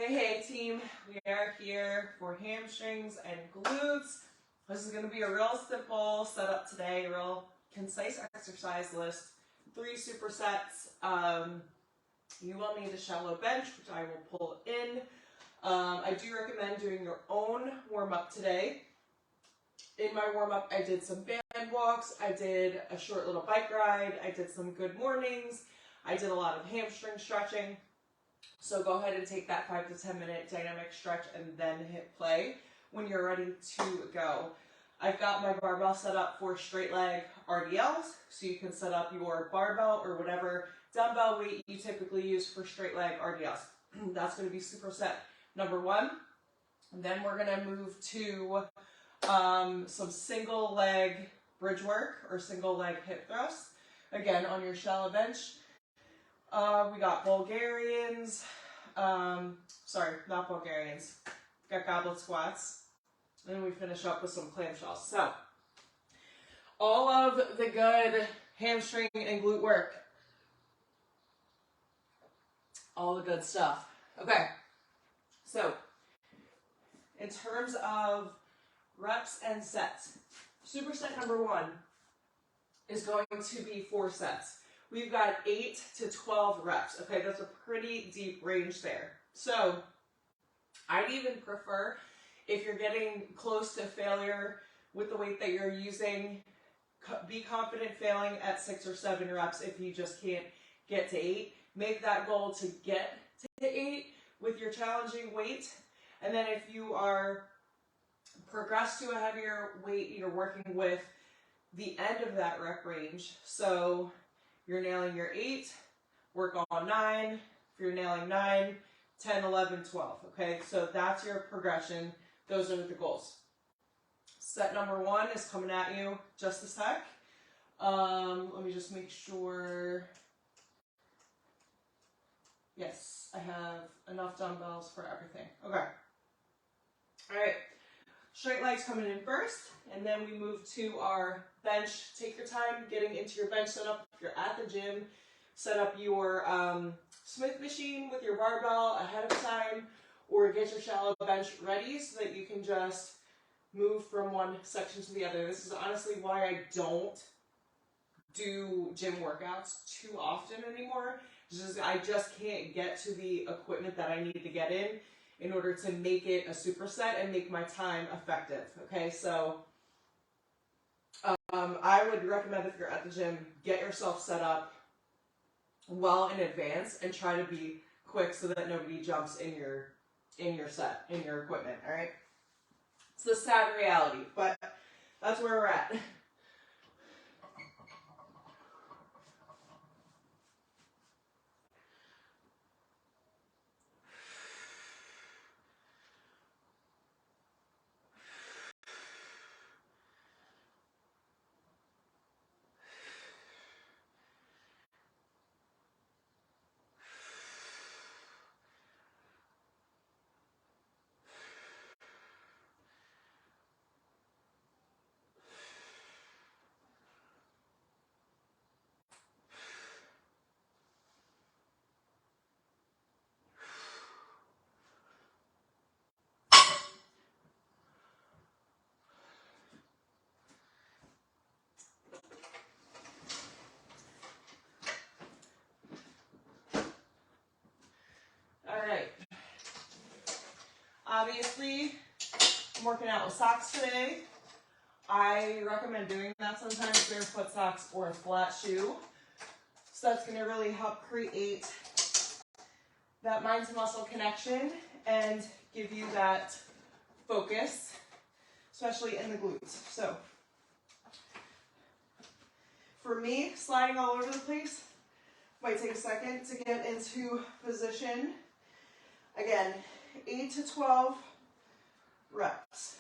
Hey team, we are here for hamstrings and glutes. This is going to be a real simple setup today, a real concise exercise list. 3 supersets. You will need a shallow bench, which I will pull in. I do recommend doing your own warm-up today. In my warm-up, I did some band walks, I did a short little bike ride, I did some good mornings, I did a lot of hamstring stretching. So go ahead and take that 5 to 10 minute dynamic stretch and then hit play when you're ready to go. I've got my barbell set up for straight leg RDLs, so you can set up your barbell or whatever dumbbell weight you typically use for straight leg RDLs. That's going to be superset number 1. And then we're going to move to some single leg bridge work or single leg hip thrusts. Again, on your shallow bench. We got Bulgarians, sorry, not Bulgarians, we got goblet squats, and then we finish up with some clamshells. So, all of the good hamstring and glute work, all the good stuff. Okay, so, in terms of reps and sets, superset number 1 is going to be 4 sets. We've got 8 to 12 reps. Okay, that's a pretty deep range there. So I'd even prefer, if you're getting close to failure with the weight that you're using, be confident failing at 6 or 7 reps if you just can't get to 8. Make that goal to get to 8 with your challenging weight. And then if you are progressed to a heavier weight, you're working with the end of that rep range. So you're nailing your 8, work on 9. If you're nailing 9, 10, 11, 12. Okay, so that's your progression. Those are the goals. Set number 1 is coming at you just a sec. Let me just make sure. Yes, I have enough dumbbells for everything. Okay. All right. Straight legs coming in first, and then we move to our bench. Take your time getting into your bench setup. If you're at the gym, set up your Smith machine with your barbell ahead of time, or get your shallow bench ready so that you can just move from one section to the other. This is honestly why I don't do gym workouts too often anymore. I just can't get to the equipment that I need to get in order to make it a superset and make my time effective. Okay, so I would recommend, if you're at the gym, get yourself set up well in advance and try to be quick so that nobody jumps in your equipment. All right, it's the sad reality, but that's where we're at. Obviously, I'm working out with socks today. I recommend doing that sometimes, barefoot socks or a flat shoe. So that's going to really help create that mind to muscle connection and give you that focus, especially in the glutes. So for me, sliding all over the place might take a second to get into position. Again, 8 to 12 reps.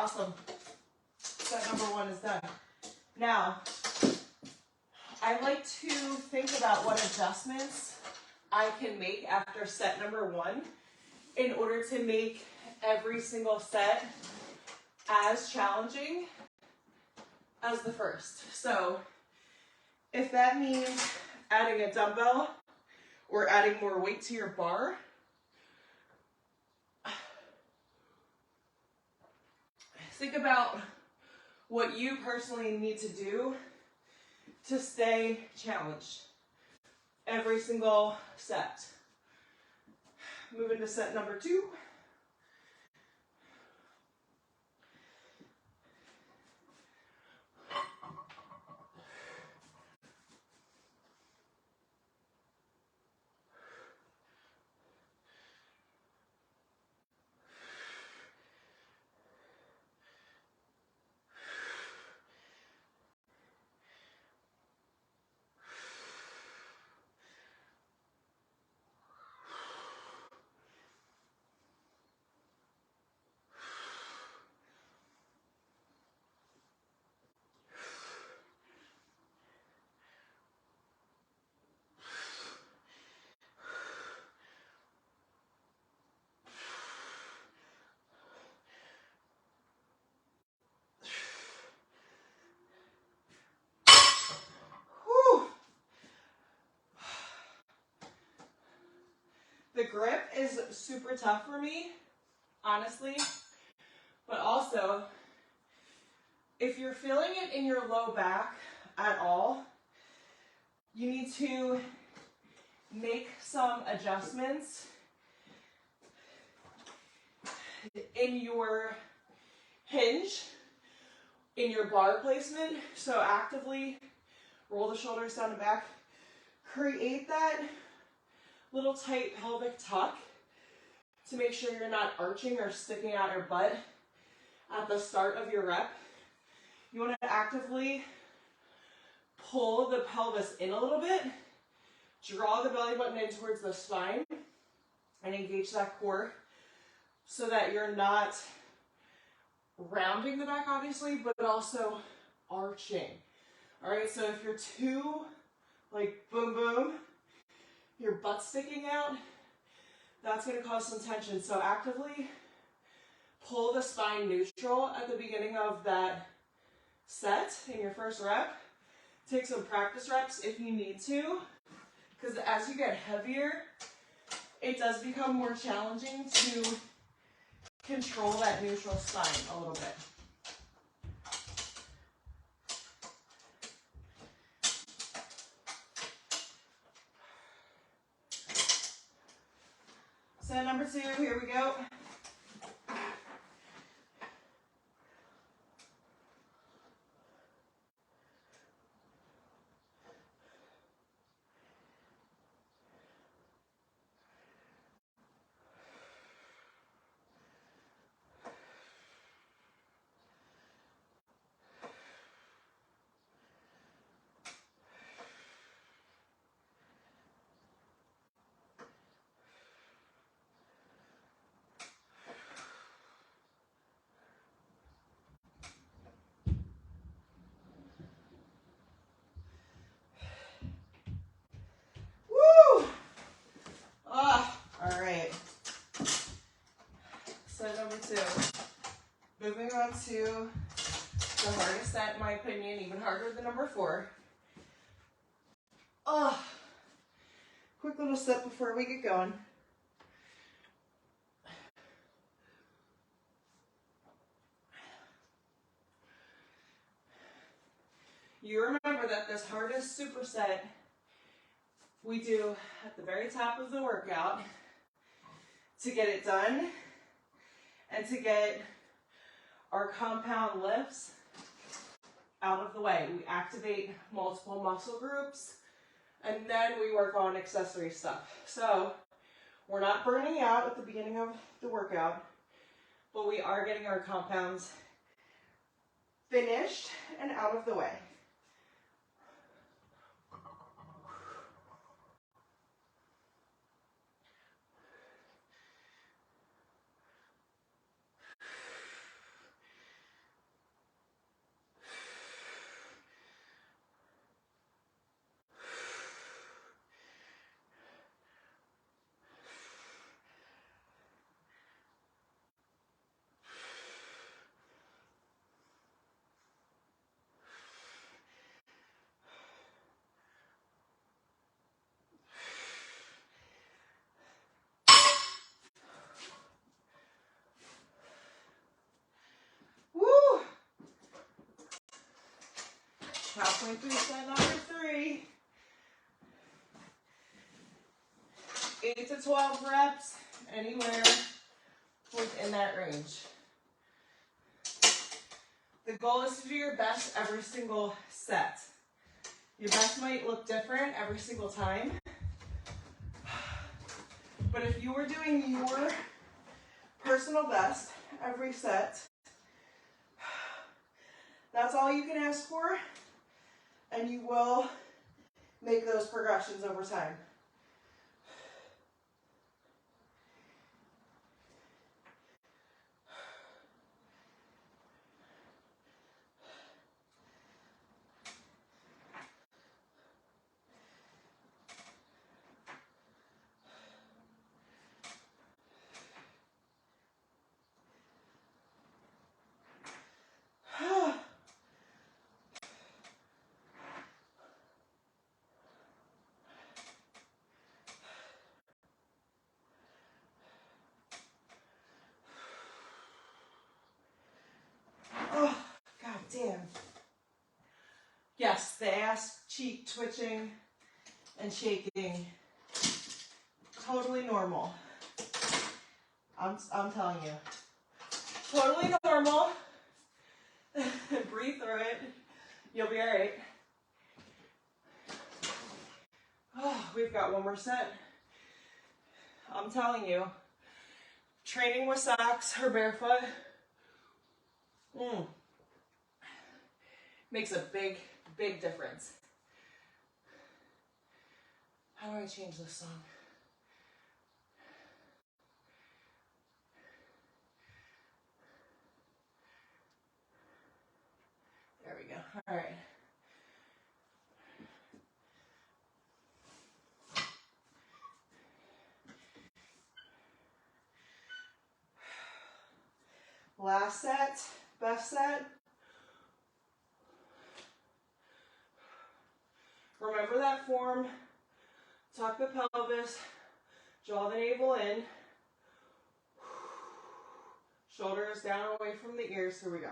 awesome. Set number 1 is done. Now, I like to think about what adjustments I can make after set number 1 in order to make every single set as challenging as the first. So if that means adding a dumbbell or adding more weight to your bar, think about what you personally need to do to stay challenged every single set. Moving to set number 2. The grip is super tough for me, honestly, but also, if you're feeling it in your low back at all, you need to make some adjustments in your hinge, in your bar placement. So actively roll the shoulders down and back, create that little tight pelvic tuck to make sure you're not arching or sticking out your butt at the start of your rep. You want to actively pull the pelvis in a little bit, draw the belly button in towards the spine, and engage that core so that you're not rounding the back, obviously, but also arching. All right, so if you're too, like, boom, boom, your butt sticking out, that's going to cause some tension. So actively pull the spine neutral at the beginning of that set in your first rep. Take some practice reps if you need to, because as you get heavier, it does become more challenging to control that neutral spine a little bit. Set number 2, here we go. All right. Set number 2. Moving on to the hardest set, in my opinion, even harder than number 4. Quick little step before we get going. You remember that this hardest superset we do at the very top of the workout to get it done and to get our compound lifts out of the way. We activate multiple muscle groups and then we work on accessory stuff. So we're not burning out at the beginning of the workout, but we are getting our compounds finished and out of the way. Halfway through set number 3. 8 to 12 reps, anywhere within that range. The goal is to do your best every single set. Your best might look different every single time. But if you were doing your personal best every set, that's all you can ask for, and you will make those progressions over time. Oh, god damn. Yes, the ass cheek twitching and shaking, totally normal. I'm telling you. Totally normal. Breathe through it. You'll be all right. Oh, we've got one more set. I'm telling you, training with socks or barefoot makes a big, big difference. How do I change this song? There we go. All right. Last set, best set. Remember that form. Tuck the pelvis, draw the navel in. Shoulders down away from the ears. Here we go.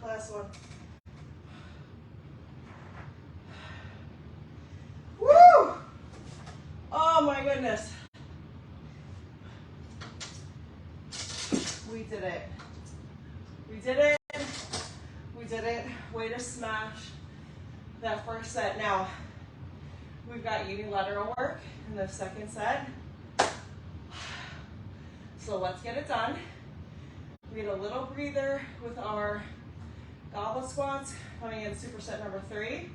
Last one. Woo! Oh my goodness. We did it. We did it. We did it. Way to smash that first set. Now, we've got unilateral work in the second set. So let's get it done. We had a little breather with our goblet squats coming in superset number 3.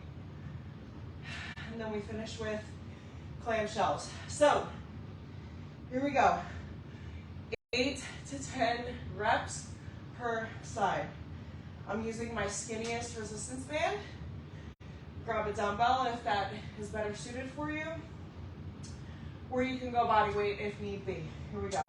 And then we finish with clam shells. So, here we go. 8 to 10 reps per side. I'm using my skinniest resistance band. Grab a dumbbell if that is better suited for you, or you can go body weight if need be. Here we go.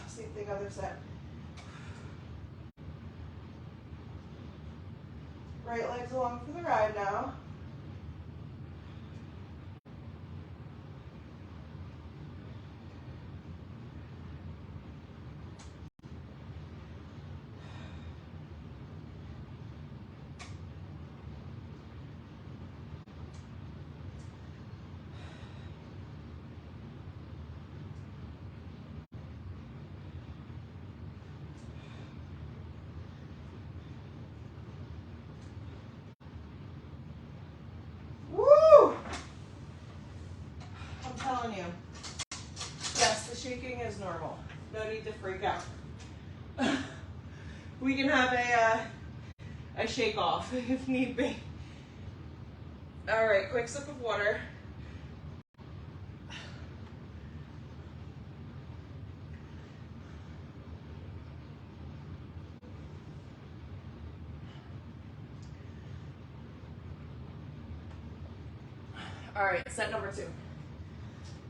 Same thing, other side. Right leg's along for the ride now. Woo! I'm telling you. Yes, the shaking is normal. No need to freak out. We can have a shake off if need be. All right, quick sip of water. All right, set number 2.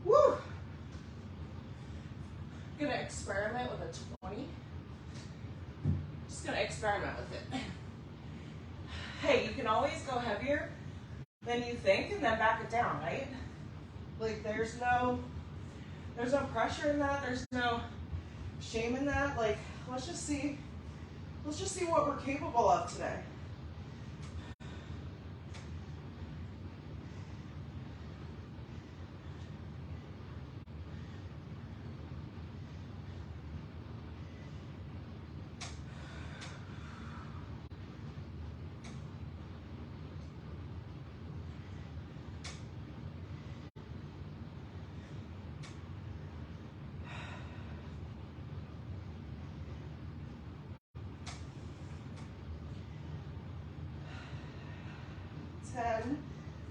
Woo! I'm gonna experiment with a 20. Just gonna experiment with it. Hey, you can always go heavier than you think and then back it down, right? Like there's no pressure in that. There's no shame in that. Like let's just see what we're capable of today.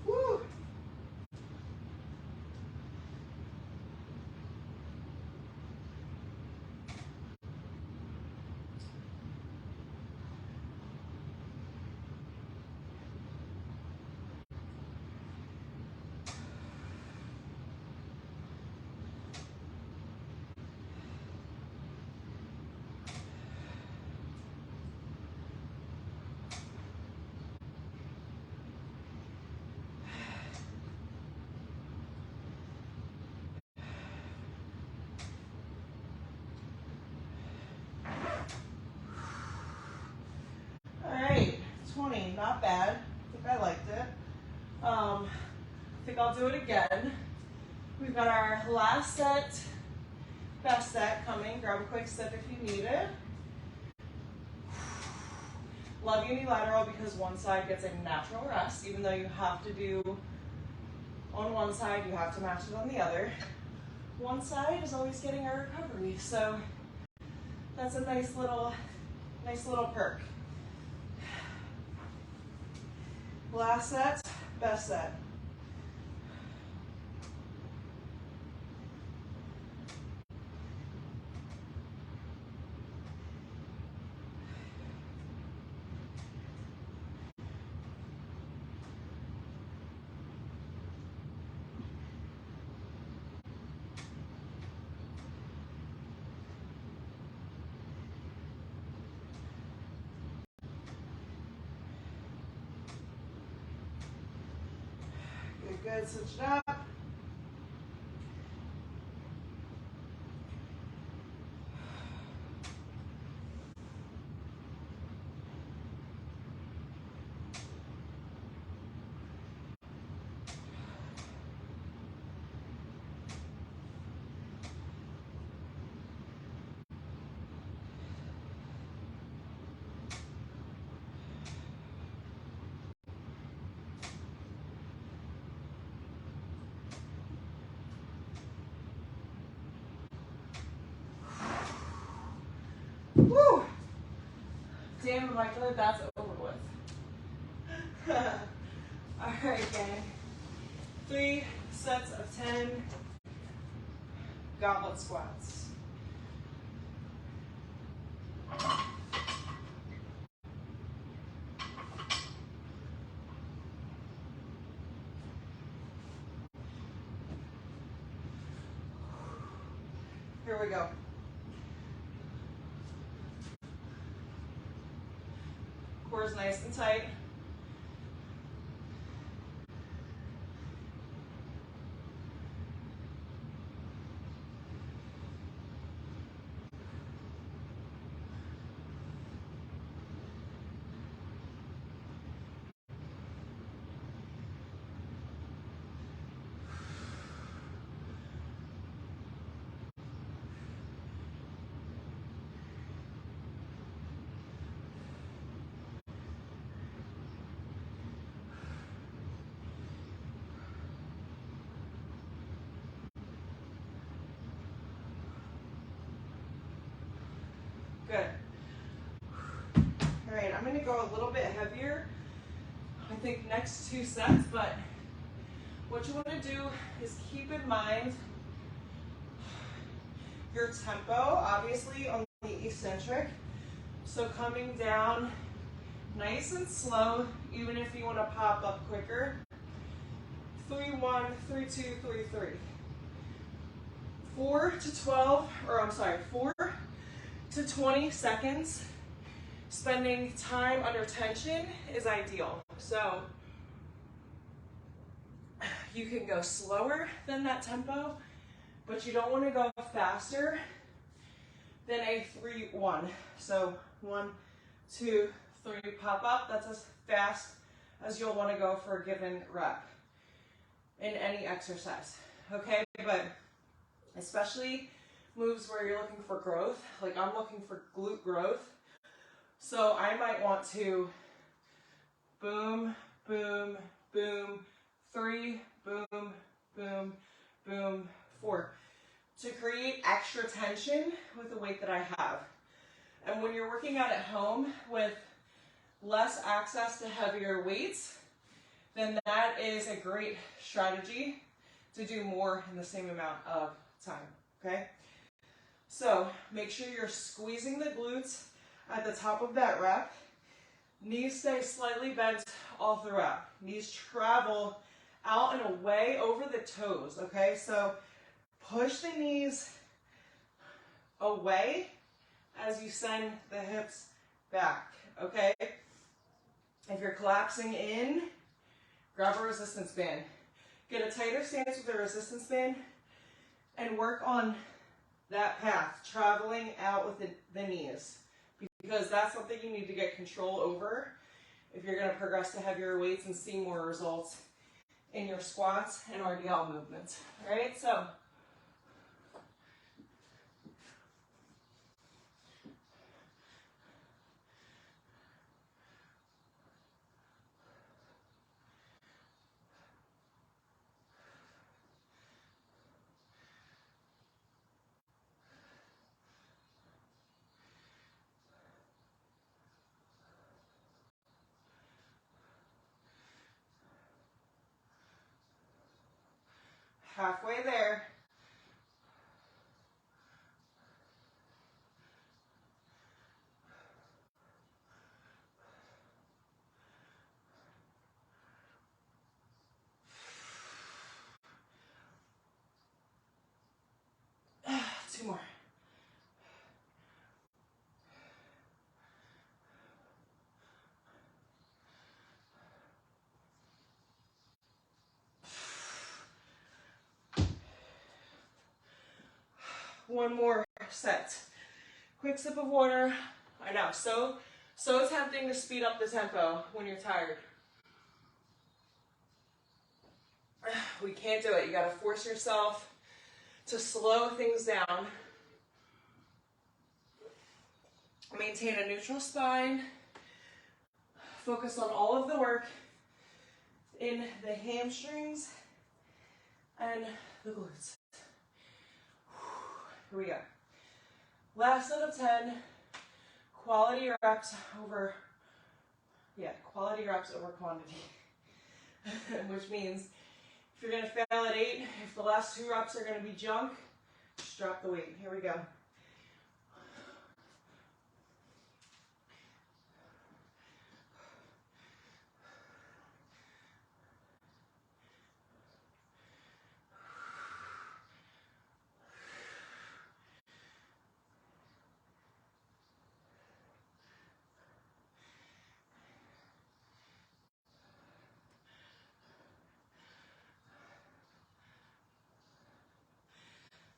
Woo! All right, 20, not bad. I think I liked it. I think I'll do it again. We've got our last set, best set coming. Grab a quick sip if you need it. Love unilateral because one side gets a natural rest. Even though you have to do on one side, you have to match it on the other. One side is always getting a recovery, so that's a nice little perk. Last set, best set. Good, switch it up. my God, that's over with. All right, gang. 3 sets of 10 goblet squats. Here we go. Core is nice and tight. Good. All right, I'm going to go a little bit heavier, I think next 2 sets, but what you want to do is keep in mind your tempo, obviously on the eccentric. So coming down nice and slow, even if you want to pop up quicker. 3-1, 3-2, 3-3. 4 to 20 seconds. Spending time under tension is ideal. So you can go slower than that tempo, but you don't want to go faster than a 3-1. So 1, 2, 3, pop up. That's as fast as you'll want to go for a given rep in any exercise. Okay, but especially moves where you're looking for growth, like I'm looking for glute growth. So I might want to boom, boom, boom, 3, boom, boom, boom, 4, to create extra tension with the weight that I have. And when you're working out at home with less access to heavier weights, then that is a great strategy to do more in the same amount of time, okay? So make sure you're squeezing the glutes at the top of that rep. Knees stay slightly bent all throughout. Knees travel out and away over the toes, okay? So push the knees away as you send the hips back, okay? If you're collapsing in, grab a resistance band. Get a tighter stance with a resistance band and work on that path, traveling out with the knees, because that's something you need to get control over if you're going to progress to heavier weights and see more results in your squats and RDL movements. All right, so halfway there. Two more. One more set. Quick sip of water. I know, so tempting to speed up the tempo when you're tired. We can't do it. You gotta force yourself to slow things down. Maintain a neutral spine. Focus on all of the work in the hamstrings and the glutes. Here we go. Last set of 10, quality reps over Yeah, quality reps over quantity. Which means if you're going to fail at 8, if the last 2 reps are going to be junk, just drop the weight. Here we go.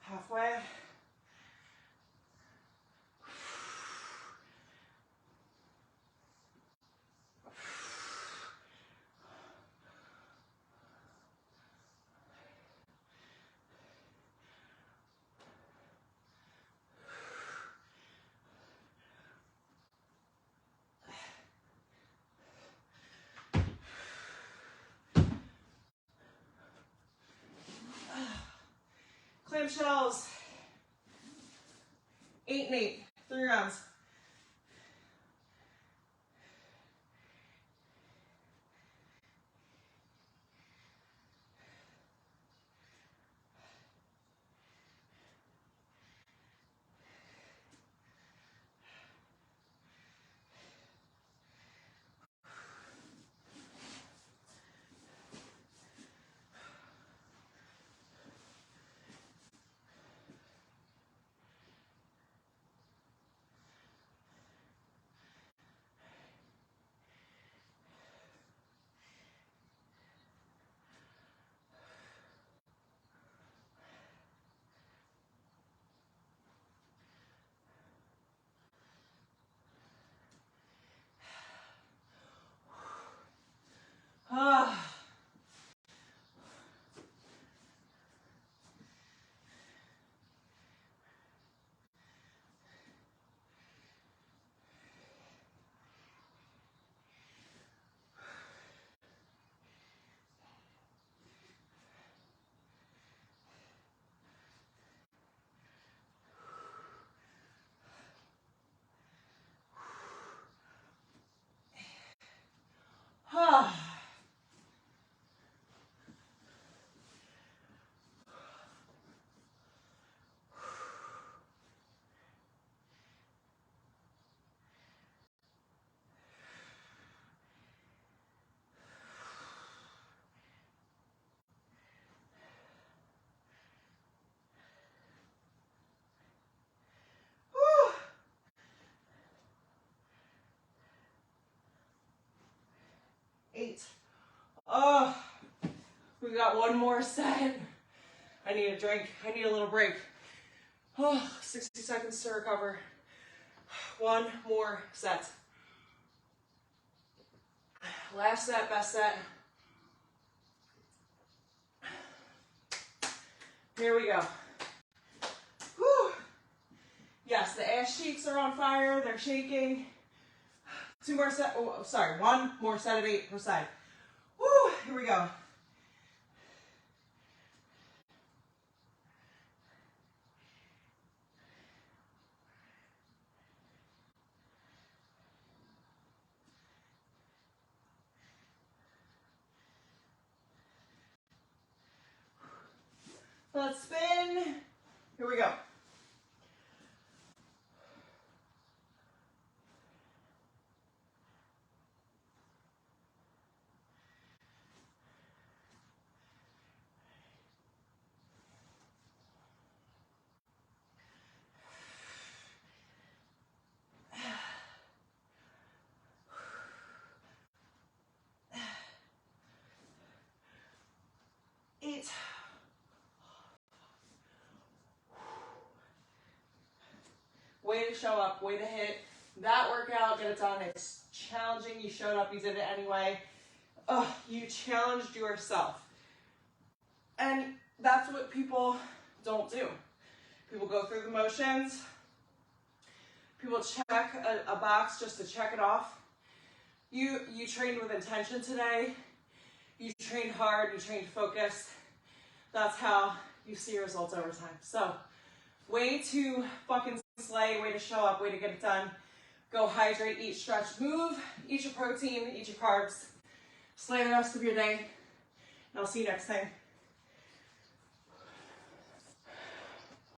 Halfway. Clamshells. 8 and 8. 3 rounds. Ah. Ah. 8. Oh, we got one more set. I need a drink. I need a little break. Oh, 60 seconds to recover. One more set. Last set, best set. Here we go. Whew. Yes, the ass cheeks are on fire. They're shaking. 2 more set. Oh, sorry, 1 more set of 8 per side. Woo, here we go. Let's spin. Here we go. Way to show up, way to hit that workout, get it done. It's challenging. You showed up, you did it anyway. You challenged yourself. And that's what people don't do. People go through the motions. People check a box just to check it off. You trained with intention today. You trained hard, you trained focused. That's how you see results over time. So, way to fucking slay, way to show up, way to get it done. Go hydrate, eat, stretch, move, eat your protein, eat your carbs. Slay the rest of your day, and I'll see you next time.